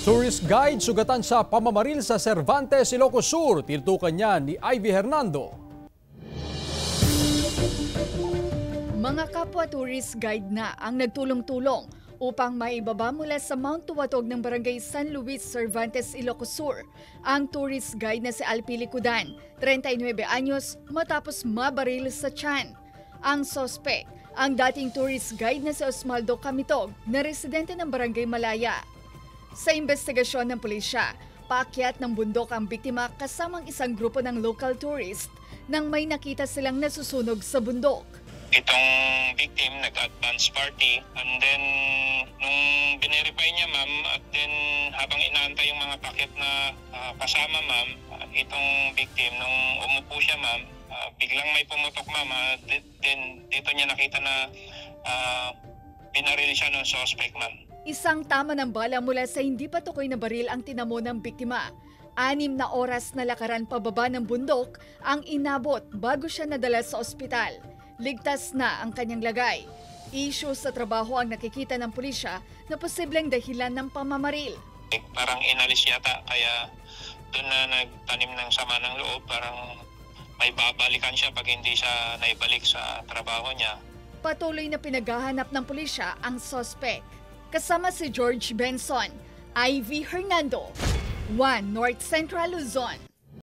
Tourist guide sugatan sa pamamaril sa Cervantes, Ilocos Sur. Tinutukan niya ni Ivy Hernando. Mga kapwa tourist guide na ang nagtulong-tulong upang maibaba mula sa Mount Tuwatog ng Barangay San Luis, Cervantes, Ilocos Sur ang tourist guide na si Alpili Cudan, 39 anyos, matapos mabaril sa tiyan. Ang sospek, ang dating tourist guide na si Osmaldo Camitog na residente ng Barangay Malaya. Sa investigasyon ng pulisya, paakyat ng bundok ang biktima kasamang isang grupo ng local tourist nang may nakita silang nasusunog sa bundok. Itong victim nag-advance party and then nung binerify niya ma'am at then habang inaantay yung mga packet na kasama ma'am, itong victim nung umupo siya ma'am, biglang may pumutok ma'am, then dito niya nakita na binaril siya ng suspect ma'am. Isang tama ng bala mula sa hindi pa tukoy na baril ang tinamo ng biktima. 6 na oras na lakaran pababa ng bundok ang inabot bago siya nadala sa ospital. Ligtas na ang kanyang lagay. Issue sa trabaho ang nakikita ng pulisya na posibleng dahilan ng pamamaril. Parang inalis yata kaya doon na nagtanim ng sama ng loob, parang may babalikan siya pag hindi siya naibalik sa trabaho niya. Patuloy na pinaghahanap ng pulisya ang suspect. Kasama si George Benson, Ivy Hernando, 1 North Central Luzon.